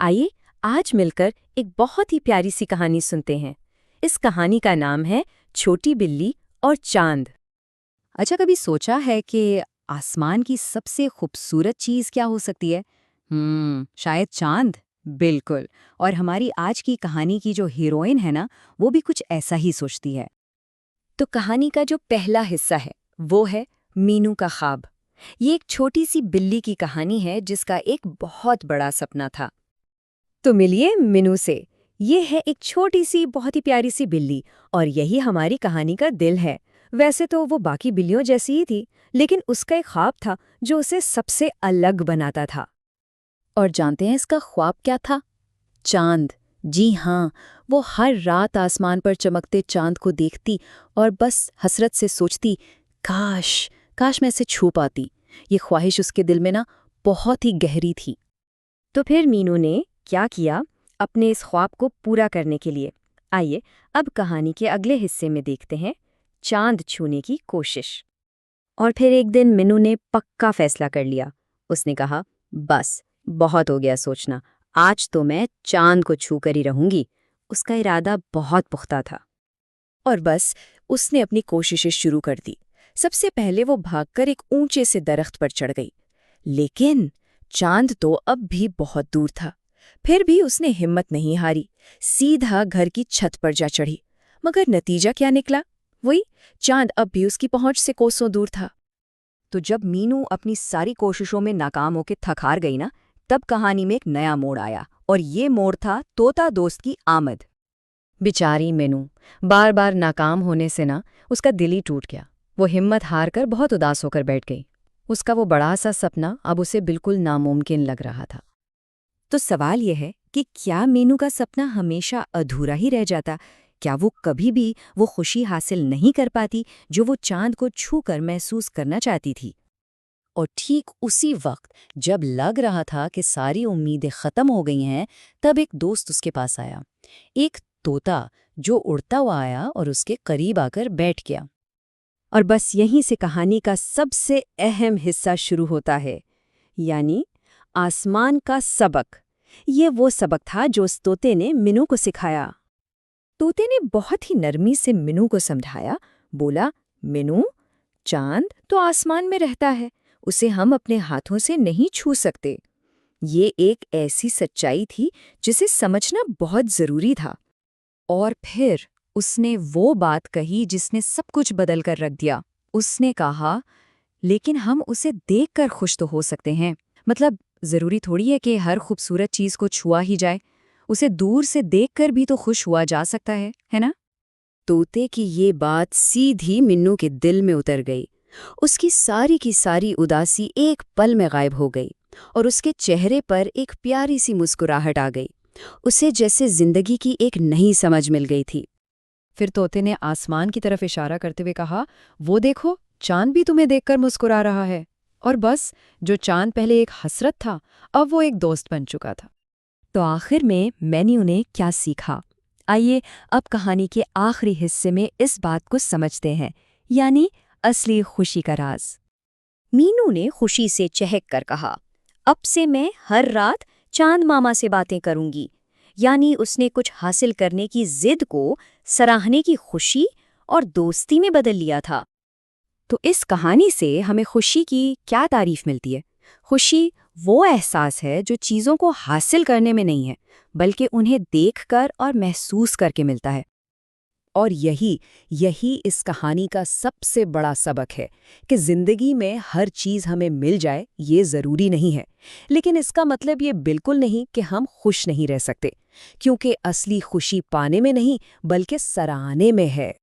आइए आज मिलकर एक बहुत ही प्यारी सी कहानी सुनते हैं। इस कहानी का नाम है छोटी बिल्ली और चांद। अच्छा, कभी सोचा है कि आसमान की सबसे खूबसूरत चीज क्या हो सकती है? शायद चांद। बिल्कुल। और हमारी आज की कहानी की जो हीरोइन है ना, वो भी कुछ ऐसा ही सोचती है। तो कहानी का जो पहला हिस्सा है वो है मीनू का ख्वाब। ये एक छोटी सी बिल्ली की कहानी है जिसका एक बहुत बड़ा सपना था। तो मिलिए मीनू से। ये है एक छोटी सी बहुत ही प्यारी सी बिल्ली और यही हमारी कहानी का दिल है। वैसे तो वो बाकी बिल्लियों जैसी ही थी, लेकिन उसका एक ख्वाब था जो उसे सबसे अलग बनाता था। और जानते हैं इसका ख्वाब क्या था? चांद। जी हाँ, वो हर रात आसमान पर चमकते चांद को देखती और बस हसरत से सोचती, काश काश मैं इसे छू पाती। ये ख्वाहिश उसके दिल में ना बहुत ही गहरी थी। तो फिर मीनू ने क्या किया अपने इस ख्वाब को पूरा करने के लिए? आइए अब कहानी के अगले हिस्से में देखते हैं चांद छूने की कोशिश। और फिर एक दिन मीनू ने पक्का फैसला कर लिया। उसने कहा, बस बहुत हो गया सोचना, आज तो मैं चांद को छू कर ही रहूंगी। उसका इरादा बहुत पुख्ता था। और बस उसने अपनी कोशिशें शुरू कर दी। सबसे पहले वो भागकर एक ऊंचे से दरख्त पर चढ़ गई, लेकिन चांद तो अब भी बहुत दूर था। फिर भी उसने हिम्मत नहीं हारी, सीधा घर की छत पर जा चढ़ी। मगर नतीजा क्या निकला? वही, चांद अब भी उसकी पहुंच से कोसों दूर था। तो जब मीनू अपनी सारी कोशिशों में नाकाम होकर थक हार गई ना, तब कहानी में एक नया मोड़ आया। और ये मोड़ था तोता दोस्त की आमद। बेचारी मीनू बार बार नाकाम होने से ना उसका दिल ही टूट गया। वो हिम्मत हार कर बहुत उदास होकर बैठ गई। उसका वो बड़ा सा सपना अब उसे बिल्कुल नामुमकिन लग रहा था। तो सवाल यह है कि क्या मीनू का सपना हमेशा अधूरा ही रह जाता? क्या वो कभी भी वो खुशी हासिल नहीं कर पाती जो वो चांद को छूकर महसूस करना चाहती थी? और ठीक उसी वक्त जब लग रहा था कि सारी उम्मीदें खत्म हो गई हैं, तब एक दोस्त उसके पास आया। एक तोता जो उड़ता हुआ आया और उसके करीब आकर बैठ गया। और बस यहीं से कहानी का सबसे अहम हिस्सा शुरू होता है, यानी आसमान का सबक। ये वो सबक था जो उस तोते ने मीनू को सिखाया। तोते ने बहुत ही नरमी से मीनू को समझाया। बोला, मीनू, चांद तो आसमान में रहता है, उसे हम अपने हाथों से नहीं छू सकते। ये एक ऐसी सच्चाई थी जिसे समझना बहुत जरूरी था। और फिर उसने वो बात कही जिसने सब कुछ बदल कर रख दिया। उसने कहा, लेकिन हम उसे देखकर खुश तो हो सकते हैं। मतलब जरूरी थोड़ी है कि हर खूबसूरत चीज को छुआ ही जाए। उसे दूर से देखकर भी तो खुश हुआ जा सकता है ना? तोते की ये बात सीधी मीनू के दिल में उतर गई। उसकी सारी की सारी उदासी एक पल में गायब हो गई और उसके चेहरे पर एक प्यारी सी मुस्कुराहट आ गई। उसे जैसे जिंदगी की एक नई समझ मिल गई थी। फिर तोते ने आसमान की तरफ इशारा करते हुए कहा, वो देखो, चांद भी तुम्हें देखकर मुस्कुरा रहा है। और बस, जो चांद पहले एक हसरत था, अब वो एक दोस्त बन चुका था। तो आखिर में मीनू ने क्या सीखा? आइए अब कहानी के आखिरी हिस्से में इस बात को समझते हैं, यानी असली खुशी का राज। मीनू ने खुशी से चहक कर कहा, अब से मैं हर रात चांद मामा से बातें करूंगी। यानी उसने कुछ हासिल करने की जिद को सराहने की खुशी और दोस्ती में बदल लिया था। तो इस कहानी से हमें खुशी की क्या तारीफ मिलती है? खुशी वो एहसास है जो चीज़ों को हासिल करने में नहीं है, बल्कि उन्हें देखकर और महसूस करके मिलता है। और यही यही इस कहानी का सबसे बड़ा सबक है कि जिंदगी में हर चीज़ हमें मिल जाए ये ज़रूरी नहीं है। लेकिन इसका मतलब ये बिल्कुल नहीं कि हम खुश नहीं रह सकते, क्योंकि असली खुशी पाने में नहीं बल्कि सराहने में है।